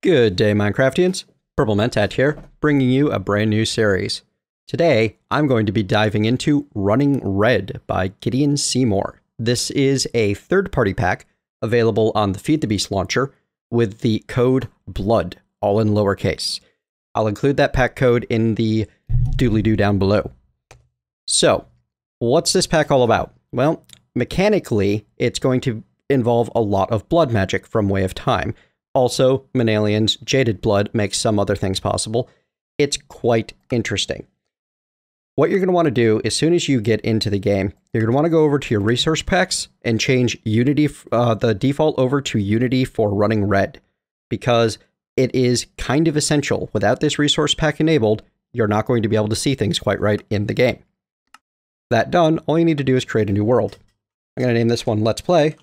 Good day, Minecraftians. Purple Mentat here, bringing you a brand new series. Today, I'm going to be diving into Running Red by Gideon Seymour. This is a third-party pack available on the Feed the Beast launcher with the code BLOOD, all in lowercase. I'll include that pack code in the doobly-doo down below. So, what's this pack all about? Well, mechanically, it's going to involve a lot of blood magic from Way of Time. Also, Manalian's Jaded Blood makes some other things possible. It's quite interesting. What you're going to want to do as soon as you get into the game, you're going to want to go over to your resource packs and change Unity, the default over to Unity for Running Red, because it is kind of essential. Without this resource pack enabled, you're not going to be able to see things quite right in the game. That done, all you need to do is create a new world. I'm going to name this one Let's Play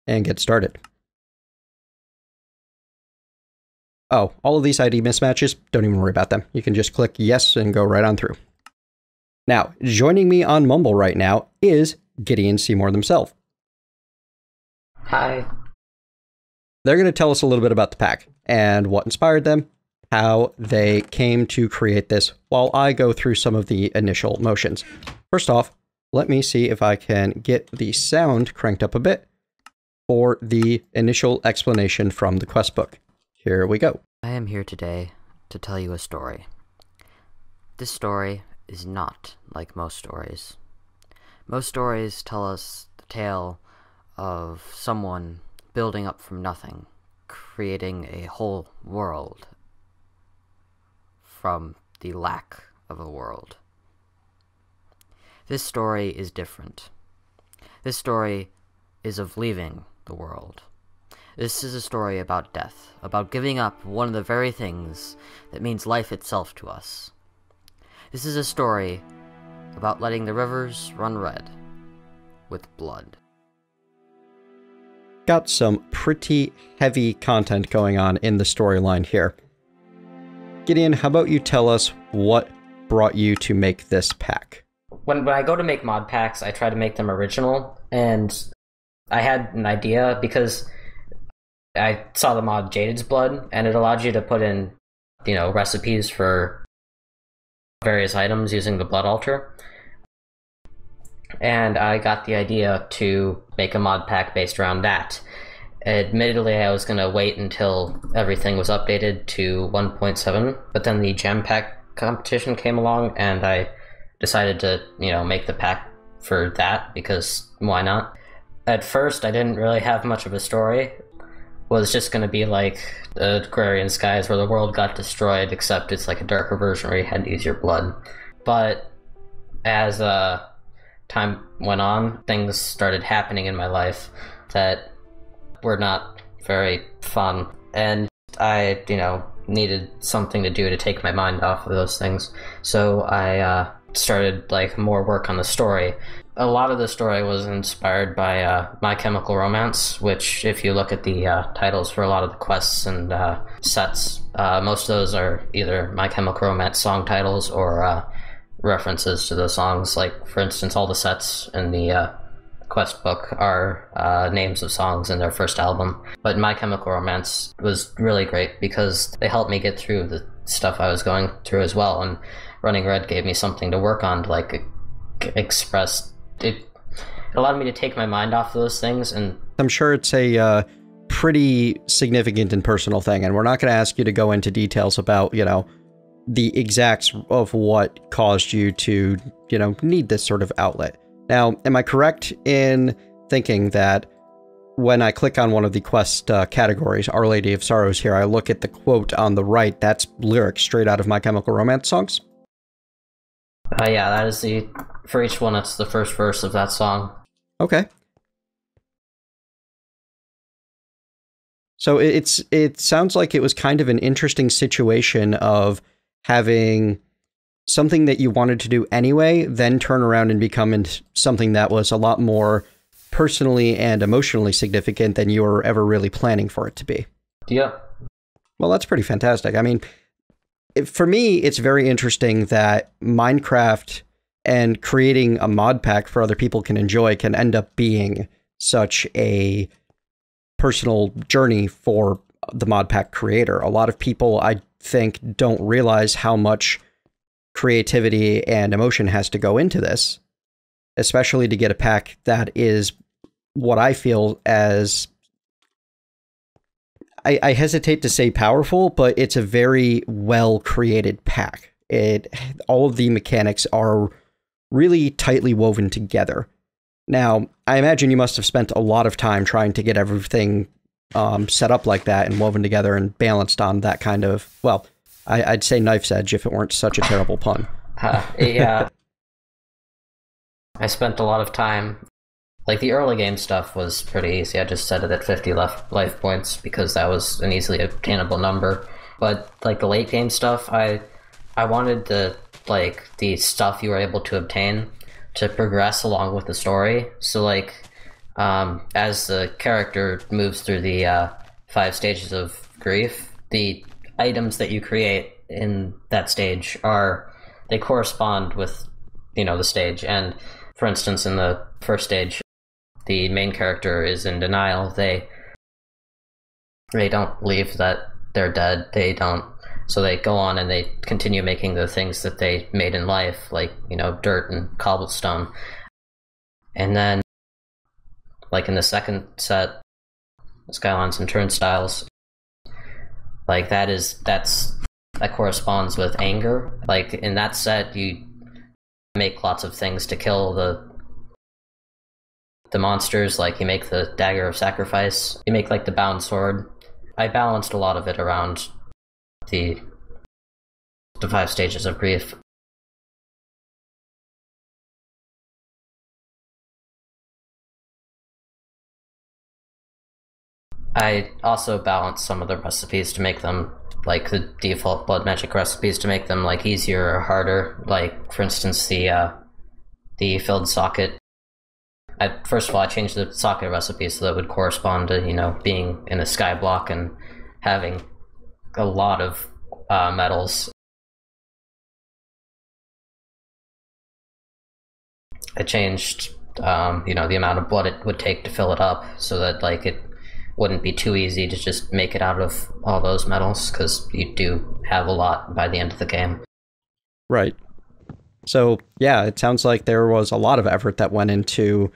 and get started. Oh, all of these ID mismatches, don't even worry about them. You can just click yes and go right on through. Now, joining me on Mumble right now is Gideon Seymour themselves. Hi. They're going to tell us a little bit about the pack and what inspired them, how they came to create this, while I go through some of the initial motions. First off, let me see if I can get the sound cranked up a bit for the initial explanation from the quest book. Here we go. I am here today to tell you a story. This story is not like most stories. Most stories tell us the tale of someone building up from nothing, creating a whole world from the lack of a world. This story is different. This story is of leaving the world. This is a story about death, about giving up one of the very things that means life itself to us. This is a story about letting the rivers run red with blood. Got some pretty heavy content going on in the storyline here. Gideon, how about you tell us what brought you to make this pack? When I go to make mod packs, I try to make them original, and I had an idea because I saw the mod Jaded's Blood, and it allowed you to put in, recipes for various items using the blood altar. And I got the idea to make a mod pack based around that. Admittedly, I was going to wait until everything was updated to 1.7, but then the gem pack competition came along, and I decided to, make the pack for that, because why not? At first, I didn't really have much of a story. Was just going to be like the Agrarian Skies where the world got destroyed, except it's like a darker version where you had to use your blood. But as time went on, things started happening in my life that were not very fun. And I, needed something to do to take my mind off of those things. So I started more work on the story. A lot of the story was inspired by My Chemical Romance, which if you look at the titles for a lot of the quests and sets, most of those are either My Chemical Romance song titles or references to those songs. Like, for instance, all the sets in the quest book are names of songs in their first album. But My Chemical Romance was really great because they helped me get through the stuff I was going through as well, and Running Red gave me something to work on to express. It allowed me to take my mind off those things, and I'm sure it's a pretty significant and personal thing, and we're not going to ask you to go into details about, the exacts of what caused you to, need this sort of outlet. Now, am I correct in thinking that when I click on one of the quest categories, Our Lady of Sorrows here, I look at the quote on the right, that's lyrics straight out of My Chemical Romance songs? Yeah, that is for each one, that's the first verse of that song. Okay. So it sounds like it was kind of an interesting situation of having something that you wanted to do anyway, then turn around and become into something that was a lot more personally and emotionally significant than you were ever really planning for it to be. Yeah. Well, that's pretty fantastic. I mean, for me, it's very interesting that Minecraft and creating a mod pack for other people can enjoy can end up being such a personal journey for the mod pack creator. A lot of people, I think, don't realize how much creativity and emotion has to go into this, especially to get a pack that is what I feel as, I hesitate to say powerful, but it's a very well created pack. All of the mechanics are really tightly woven together. Now, I imagine you must have spent a lot of time trying to get everything set up like that and woven together and balanced on that kind of, well, I'd say knife's edge if it weren't such a terrible pun. Yeah. I spent a lot of time. Like, the early game stuff was pretty easy. I just set it at 50 life points because that was an easily obtainable number. But, like, the late game stuff, I wanted the stuff you were able to obtain to progress along with the story. So, like, as the character moves through the 5 stages of grief, the items that you create in that stage they correspond with, the stage. And, for instance, in the first stage, the main character is in denial. They don't believe that they're dead. They don't. So they go on and they continue making the things that they made in life, like, dirt and cobblestone. And then, like, in the second set, skylines and turnstiles, like, that corresponds with anger. Like, in that set, you make lots of things to kill the monsters. Like, you make the dagger of sacrifice, you make, like, the bound sword. I balanced a lot of it around the 5 stages of grief. I also balanced some of the recipes to make them, like, the default blood magic recipes, to make them, like, easier or harder. Like, for instance, the filled socket. First of all, I changed the socket recipe so that it would correspond to, being in a sky block and having a lot of metals. I changed, the amount of blood it would take to fill it up so that, like, it wouldn't be too easy to just make it out of all those metals, because you do have a lot by the end of the game. Right. So, yeah, it sounds like there was a lot of effort that went into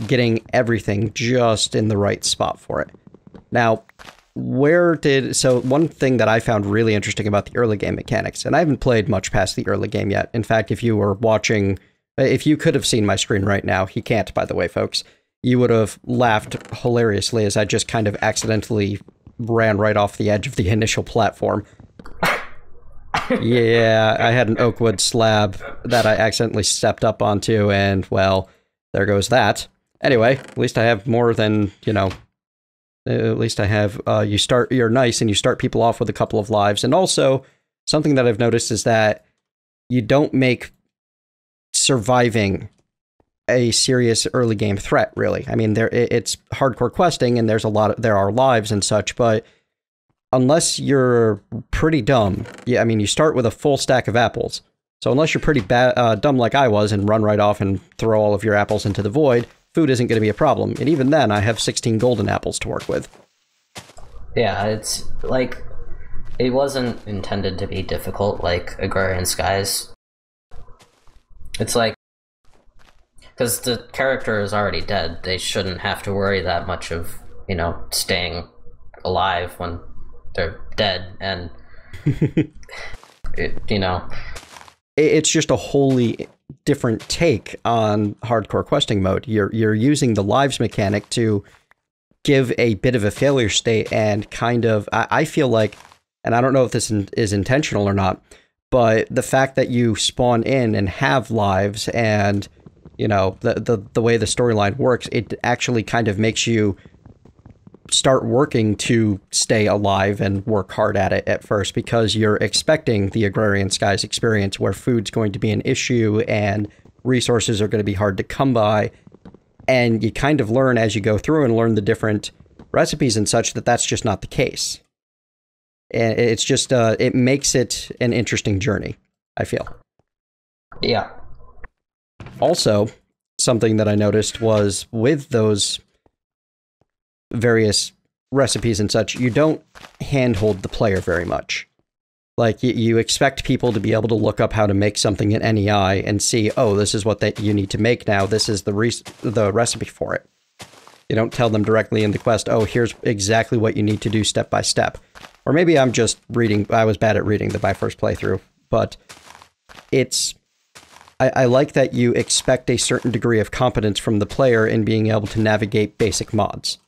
getting everything just in the right spot for it. Now, so one thing that I found really interesting about the early game mechanics, and I haven't played much past the early game yet. In fact, if you were watching, if you could have seen my screen right now, you can't, by the way, folks, you would have laughed hilariously as I just kind of accidentally ran right off the edge of the initial platform. Yeah, I had an oak wood slab that I accidentally stepped up onto, and, well, there goes that. Anyway, at least I have more than, at least I have, you're nice and you start people off with a couple of lives. And also, something that I've noticed is that you don't make surviving a serious early game threat, really. I mean, it's hardcore questing and there are lives and such, but unless you're pretty dumb, you start with a full stack of apples. So unless you're pretty dumb like I was and run right off and throw all of your apples into the void, food isn't going to be a problem. And even then, I have 16 golden apples to work with. Yeah, it's like, it wasn't intended to be difficult like Agrarian Skies. It's like, because the character is already dead, they shouldn't have to worry that much of, staying alive when they're dead, and, It's just a wholly different take on hardcore questing mode. You're using the lives mechanic to give a bit of a failure state and kind of, I feel like, and I don't know if this is intentional or not, but the fact that you spawn in and have lives and, the way the storyline works, it actually kind of makes you start working to stay alive and work hard at it at first, because you're expecting the Agrarian Skies experience where food's going to be an issue and resources are going to be hard to come by. And you kind of learn as you go through and learn the different recipes and such that that's just not the case. And it's just, it makes it an interesting journey, I feel. Yeah. Also, something that I noticed was with those various recipes and such, you don't handhold the player very much. Like, you expect people to be able to look up how to make something in NEI and see, oh, this is what you need to make now. This is the recipe for it. You don't tell them directly in the quest, oh, here's exactly what you need to do step by step. Or maybe I'm just reading, I was bad at reading my first playthrough, but I like that you expect a certain degree of competence from the player in being able to navigate basic mods.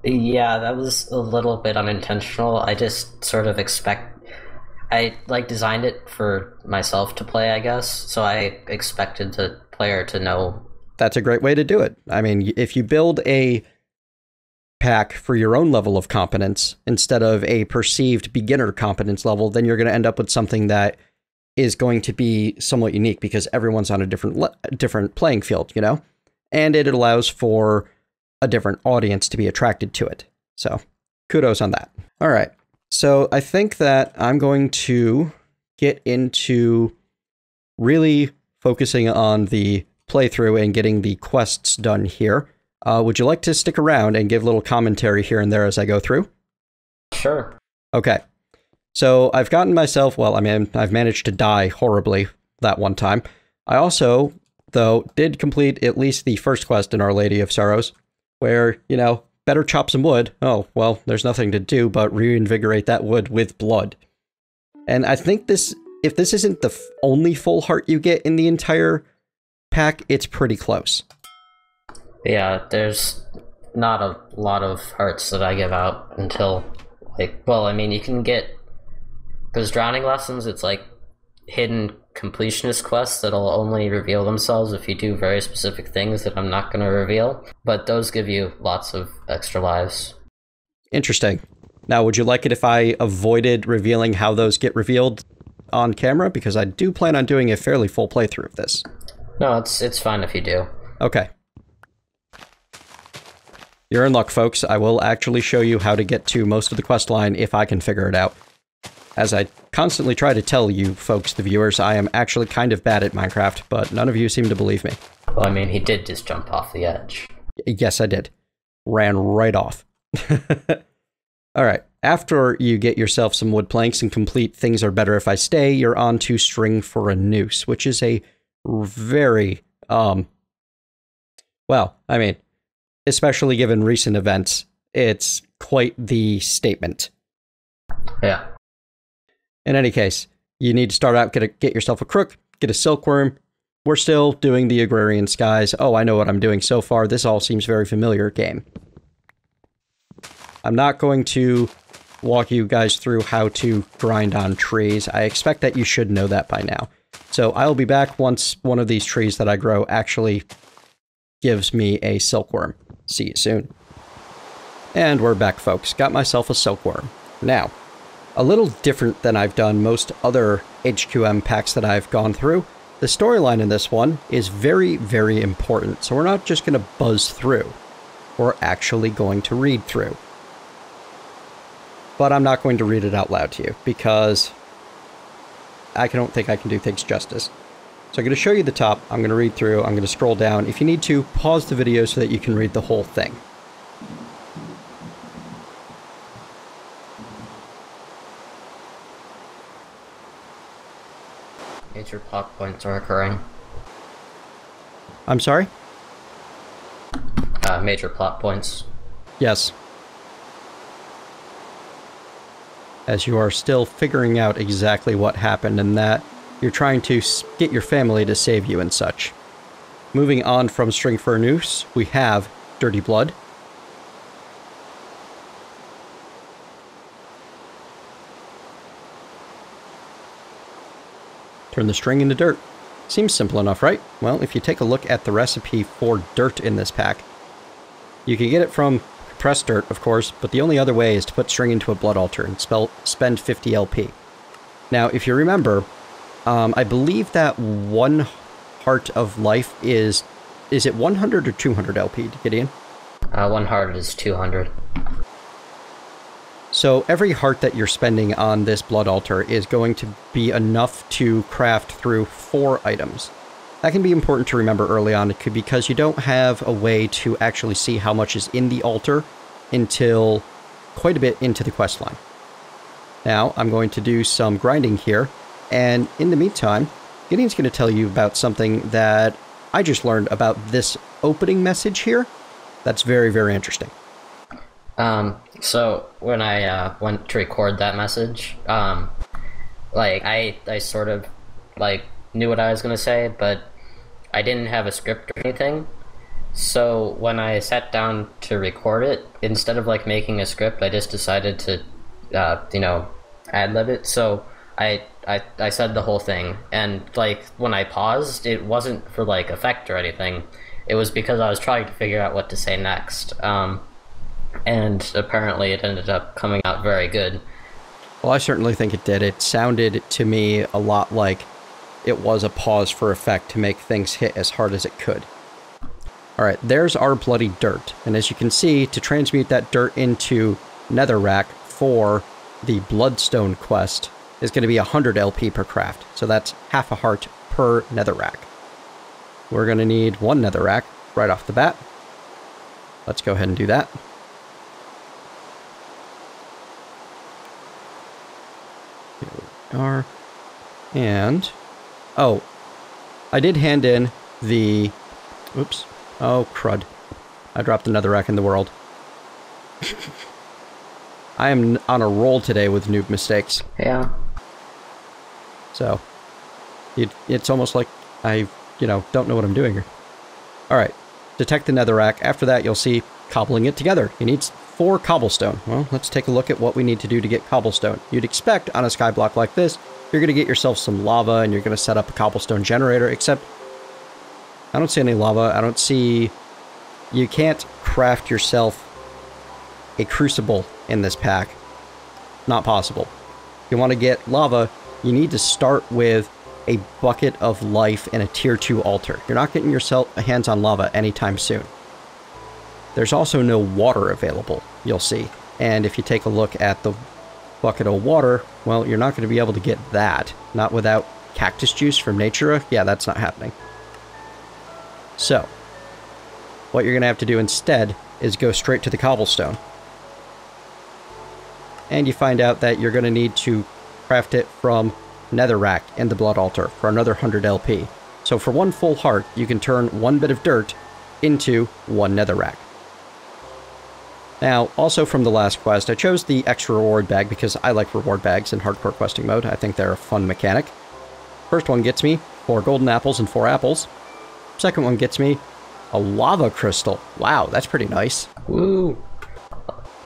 Yeah, that was a little bit unintentional. I just sort of I designed it for myself to play, I guess, so I expected the player to know. That's a great way to do it. I mean, if you build a pack for your own level of competence instead of a perceived beginner competence level, then you're going to end up with something that is going to be somewhat unique because everyone's on a different playing field, you know? And it allows for a different audience to be attracted to it. So kudos on that. All right. So I think that I'm going to get into really focusing on the playthrough and getting the quests done here. Would you like to stick around and give a little commentary here and there as I go through? Sure. Okay. So I've gotten myself, well, I mean, I've managed to die horribly that one time. I also, though, did complete at least the first quest in Our Lady of Sorrows, where, you know, better chop some wood. Oh, well, there's nothing to do but reinvigorate that wood with blood. And I think if this isn't the only full heart you get in the entire pack, it's pretty close. Yeah, there's not a lot of hearts that I give out until, well, I mean, you can get those drowning lessons. It's like hidden completionist quests that'll only reveal themselves if you do very specific things that I'm not going to reveal, but those give you lots of extra lives. Interesting. Now, would you like it if I avoided revealing how those get revealed on camera? Because I do plan on doing a fairly full playthrough of this. No, it's fine if you do. Okay. You're in luck, folks. I will actually show you how to get to most of the quest line if I can figure it out. As I constantly try to tell you folks, the viewers, I am actually kind of bad at Minecraft, but none of you seem to believe me. Well, I mean, he did just jump off the edge. Yes, I did. Ran right off. Alright, after you get yourself some wood planks and complete Things Are Better If I Stay, you're on to String for a Noose, which is a very, well, I mean, especially given recent events, it's quite the statement. Yeah. In any case, you need to start out, get yourself a crook, get a silkworm. We're still doing the agrarian skies. Oh, I know what I'm doing so far. This all seems very familiar game. I'm not going to walk you guys through how to grind on trees. I expect that you should know that by now. So I'll be back once one of these trees that I grow actually gives me a silkworm. See you soon. And we're back, folks. Got myself a silkworm. Now, a little different than I've done most other HQM packs that I've gone through, the storyline in this one is very, very important. So we're not just going to buzz through. We're actually going to read through. But I'm not going to read it out loud to you because I don't think I can do things justice. So I'm going to show you the top, I'm going to read through, I'm going to scroll down. If you need to, pause the video so that you can read the whole thing. Major plot points are occurring. I'm sorry? Major plot points. Yes. As you are still figuring out exactly what happened and that you're trying to get your family to save you and such. Moving on from String for a Noose, we have Dirty Blood. Turn the string into dirt. Seems simple enough, right? Well, if you take a look at the recipe for dirt in this pack, you can get it from compressed dirt, of course, but the only other way is to put string into a blood altar and spend 50 LP. Now, if you remember, I believe that one heart of life is it 100 or 200 LP, Gideon? One heart is 200. So every heart that you're spending on this blood altar is going to be enough to craft through 4 items. That can be important to remember early on, because you don't have a way to actually see how much is in the altar until quite a bit into the quest line. Now, I'm going to do some grinding here, and in the meantime, Gideon's going to tell you about something that I just learned about this opening message here. That's very, very interesting. So when I went to record that message, like I sort of like knew what I was gonna say, but I didn't have a script or anything. So when I sat down to record it, instead of like making a script, I just decided to, you know, ad-lib it. So I said the whole thing, and like when I paused, it wasn't for like effect or anything. It was because I was trying to figure out what to say next. And apparently it ended up coming out very good. Well, I certainly think it did. It sounded to me a lot like it was a pause for effect to make things hit as hard as it could. Alright, there's our bloody dirt. And as you can see, to transmute that dirt into netherrack for the bloodstone quest is going to be 100 LP per craft. So that's half a heart per netherrack. We're going to need 1 netherrack right off the bat. Let's go ahead and do that. Here we are. And, oh, I did hand in the, oops, oh crud. I dropped another rack in the world. I am on a roll today with noob mistakes. Yeah. So, it's almost like I, you know, don't know what I'm doing here. Alright, detect the netherrack. After that, you'll see cobbling it together. It needs 4 cobblestone. Well, let's take a look at what we need to do to get cobblestone. You'd expect on a skyblock like this, you're going to get yourself some lava and you're going to set up a cobblestone generator, except I don't see any lava. I don't see... You can't craft yourself a crucible in this pack. Not possible. If you want to get lava, you need to start with a bucket of life and a tier 2 altar. You're not getting yourself hands on lava anytime soon. There's also no water available, you'll see. And if you take a look at the bucket of water, well, you're not going to be able to get that. Not without cactus juice from nature. Yeah, that's not happening. So, what you're going to have to do instead is go straight to the cobblestone. And you find out that you're going to need to craft it from netherrack and the blood altar for another 100 LP. So for 1 full heart, you can turn 1 bit of dirt into 1 netherrack. Now, also from the last quest, I chose the extra reward bag because I like reward bags in hardcore questing mode. I think they're a fun mechanic. First one gets me 4 golden apples and 4 apples. Second one gets me a lava crystal. Wow, that's pretty nice. Woo!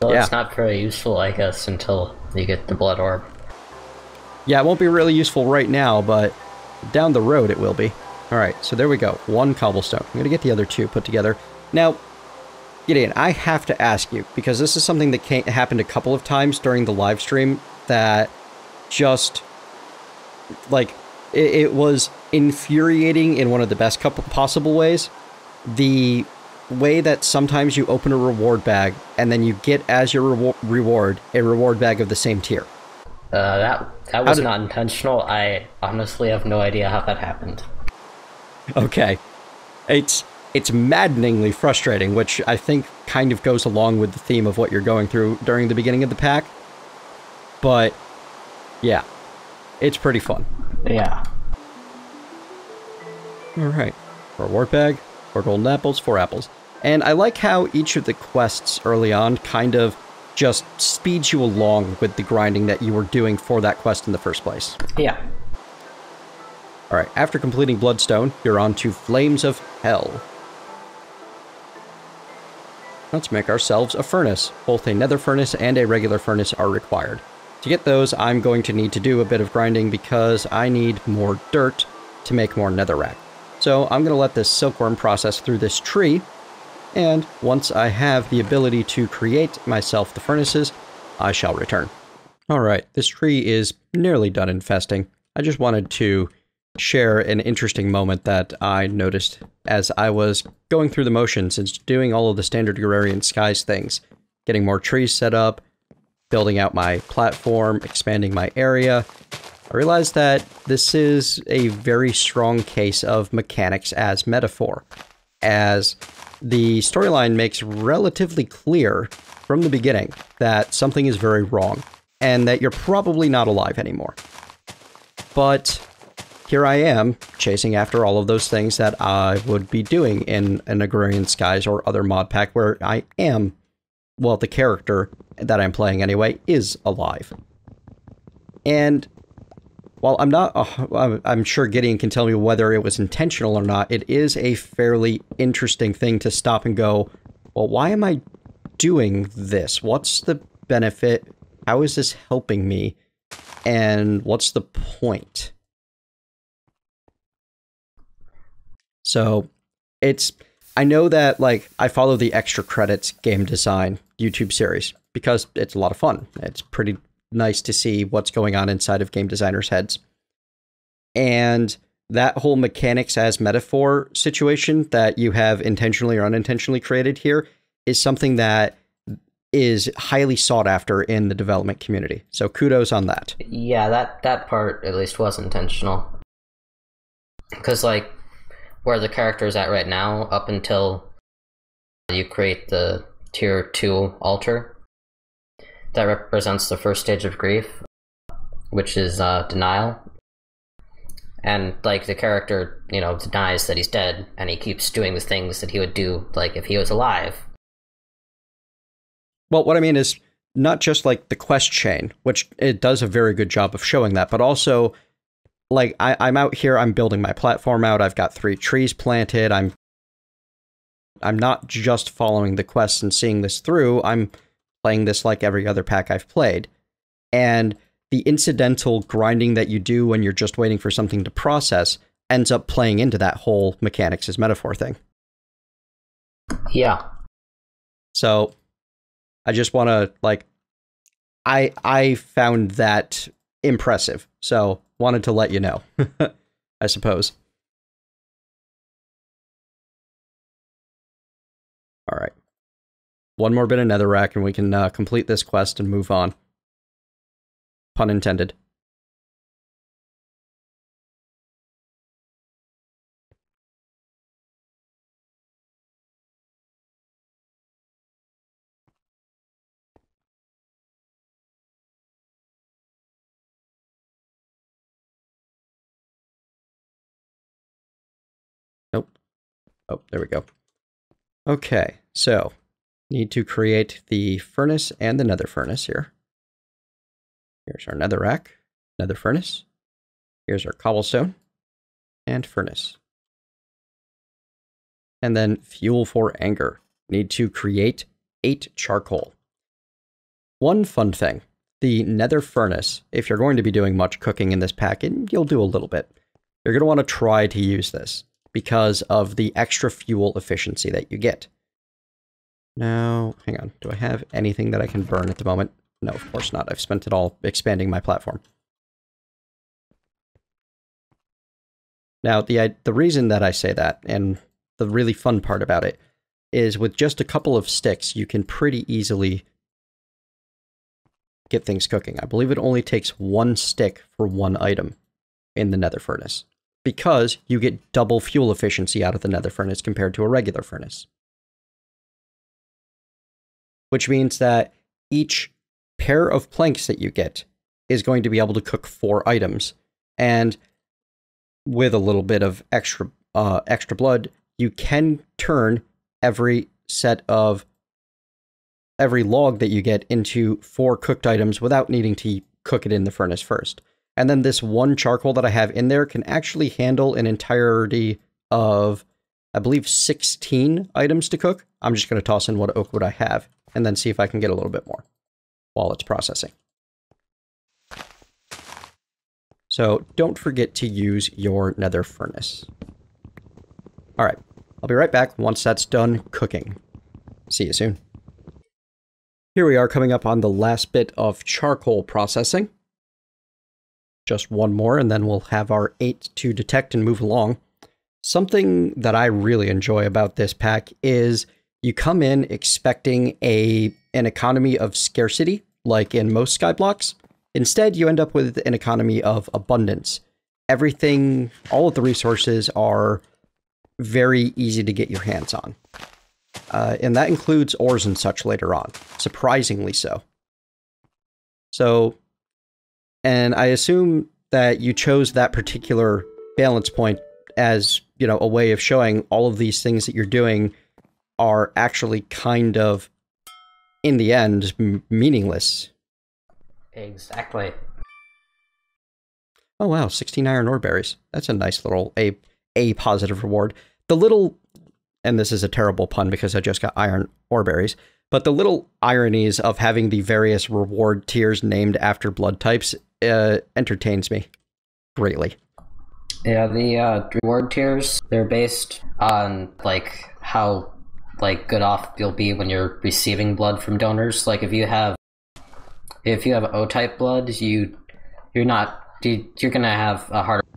Well, yeah. It's not very useful, I guess, until you get the blood orb. Yeah, it won't be really useful right now, but down the road it will be. Alright, so there we go. 1 cobblestone. I'm going to get the other 2 put together. Now, Gideon, I have to ask you, because this is something that happened a couple of times during the live stream that just, like, it was infuriating in one of the best possible ways. The way that sometimes you open a reward bag and then you get as your reward a reward bag of the same tier. That was not intentional. I honestly have no idea how that happened. Okay. It's maddeningly frustrating, which I think kind of goes along with the theme of what you're going through during the beginning of the pack. But, yeah. It's pretty fun. Yeah. Alright. Reward bag, 4 golden apples, 4 apples. And I like how each of the quests early on kind of just speeds you along with the grinding that you were doing for that quest in the first place. Yeah. Alright, after completing Bloodstone, you're on to Flames of Hell. Let's make ourselves a furnace. Both a nether furnace and a regular furnace are required. To get those, I'm going to need to do a bit of grinding because I need more dirt to make more netherrack. So I'm going to let this silkworm process through this tree, and once I have the ability to create myself the furnaces, I shall return. Alright, this tree is nearly done infesting. I just wanted to share an interesting moment that I noticed as I was going through the motions and doing all of the standard agrarian skies things. Getting more trees set up, building out my platform, expanding my area. I realized that this is a very strong case of mechanics as metaphor, as the storyline makes relatively clear from the beginning that something is very wrong and that you're probably not alive anymore. But here I am, chasing after all of those things that I would be doing in an Agrarian Skies or other mod pack where I am, well, the character that I'm playing anyway is alive. And while I'm sure Gideon can tell me whether it was intentional or not, it is a fairly interesting thing to stop and go, well, why am I doing this? What's the benefit? How is this helping me? And what's the point? So I know that, like, I follow the Extra Credits game design YouTube series because it's a lot of fun. It's pretty nice to see what's going on inside of game designers' heads. And that whole mechanics as metaphor situation that you have intentionally or unintentionally created here is something that is highly sought after in the development community. So kudos on that. Yeah, that part at least was intentional. Because, like, where the character is at right now, up until you create the tier 2 altar, that represents the first stage of grief, which is denial. And, like, the character, you know, denies that he's dead, and he keeps doing the things that he would do, like, if he was alive. Well, what I mean is not just, like, the quest chain, which it does a very good job of showing that, but also, like, I'm out here, I'm building my platform out, I've got 3 trees planted, I'm not just following the quests and seeing this through, I'm playing this like every other pack I've played. And the incidental grinding that you do when you're just waiting for something to process ends up playing into that whole mechanics as metaphor thing. Yeah. So I just want to, like, I found that impressive. So wanted to let you know, I suppose. All right. One more bit of netherrack and we can complete this quest and move on. Pun intended. Nope. Oh, there we go. Okay, so need to create the furnace and the nether furnace here. Here's our netherrack, nether furnace. Here's our cobblestone and furnace. And then fuel for anger. Need to create 8 charcoal. One fun thing, the nether furnace, if you're going to be doing much cooking in this pack, and you'll do a little bit, you're going to want to try to use this because of the extra fuel efficiency that you get. Now, hang on, do I have anything that I can burn at the moment? No, of course not. I've spent it all expanding my platform. Now, the reason that I say that, and the really fun part about it, is with just a couple of sticks, you can pretty easily get things cooking. I believe it only takes 1 stick for 1 item in the nether furnace, because you get double fuel efficiency out of the nether furnace compared to a regular furnace. Which means that each pair of planks that you get is going to be able to cook 4 items, and with a little bit of extra blood, you can turn every log that you get into 4 cooked items without needing to cook it in the furnace first. And then this 1 charcoal that I have in there can actually handle an entirety of, I believe, 16 items to cook. I'm just going to toss in what oak wood I have and then see if I can get a little bit more while it's processing. So don't forget to use your nether furnace. All right, I'll be right back once that's done cooking. See you soon. Here we are coming up on the last bit of charcoal processing. Just one more and then we'll have our 8 to detect and move along. Something that I really enjoy about this pack is you come in expecting an economy of scarcity, like in most Skyblocks. Instead, you end up with an economy of abundance. Everything, all of the resources are very easy to get your hands on. And that includes ores and such later on, surprisingly so. So, and I assume that you chose that particular balance point as, you know, a way of showing all of these things that you're doing are actually kind of, in the end, meaningless. Exactly. Oh wow, 16 iron ore berries. That's a nice little a positive reward. The little, and this is a terrible pun because I just got iron ore berries, but the little ironies of having the various reward tiers named after blood types entertains me greatly. Yeah, the reward tiers, they're based on like how like good off you'll be when you're receiving blood from donors. Like if you have O-type blood, you're gonna have a harder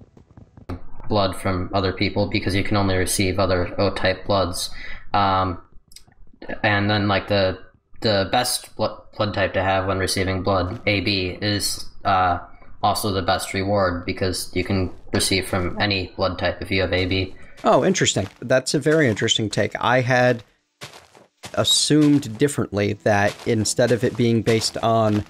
blood from other people because you can only receive other O-type bloods. And then like the best blood type to have when receiving blood, AB, is also the best reward because you can receive from any blood type if you have AB. Oh, interesting. That's a very interesting take. I had assumed differently that instead of it being based on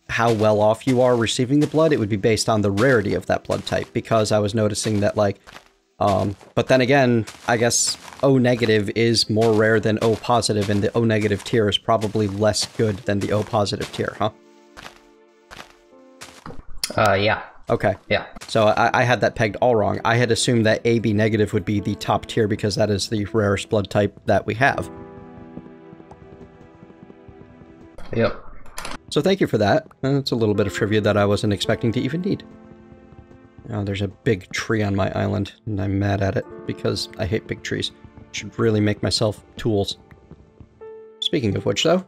how well off you are receiving the blood, it would be based on the rarity of that blood type, because I was noticing that, like, but then again, I guess O negative is more rare than O positive, and the O negative tier is probably less good than the O positive tier, huh? Yeah. Okay. Yeah. So I had that pegged all wrong. I had assumed that AB negative would be the top tier because that is the rarest blood type that we have. Yep. So thank you for that. It's a little bit of trivia that I wasn't expecting to even need. Oh, there's a big tree on my island, and I'm mad at it because I hate big trees. Should really make myself tools. Speaking of which, though,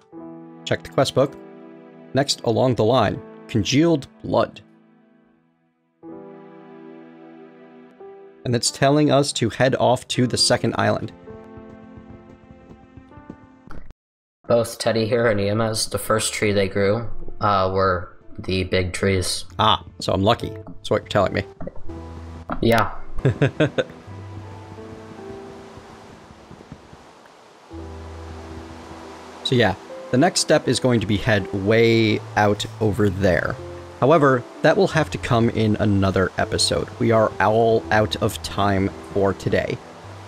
check the quest book. Next along the line, congealed blood. And it's telling us to head off to the second island. Both Teddy here and EMS, the first tree they grew were the big trees. Ah, so I'm lucky. That's what you're telling me. Yeah. So yeah, the next step is going to be head way out over there. However, that will have to come in another episode. We are all out of time for today.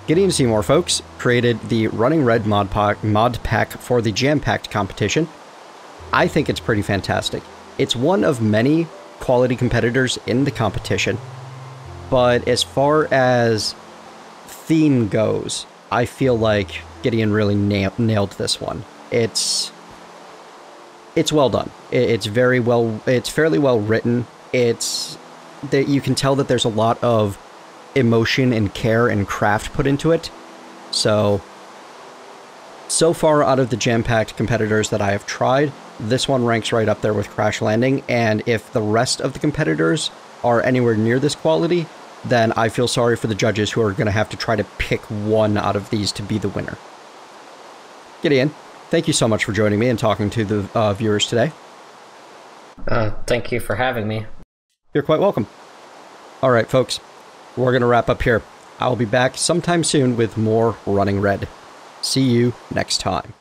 Gideon Seymour, folks, created the Running Red mod pack for the Jam-Packed competition. I think it's pretty fantastic. It's one of many quality competitors in the competition, but as far as theme goes, I feel like Gideon really nailed this one. It's well done. It's very well. It's fairly well written. You can tell that there's a lot of emotion and care and craft put into it. So far out of the Jam-Packed competitors that I have tried, this one ranks right up there with Crash Landing, and if the rest of the competitors are anywhere near this quality, then I feel sorry for the judges who are going to have to try to pick one out of these to be the winner. Gideon, thank you so much for joining me and talking to the viewers today. Thank you for having me. You're quite welcome. All right, folks, we're going to wrap up here. I'll be back sometime soon with more Running Red. See you next time.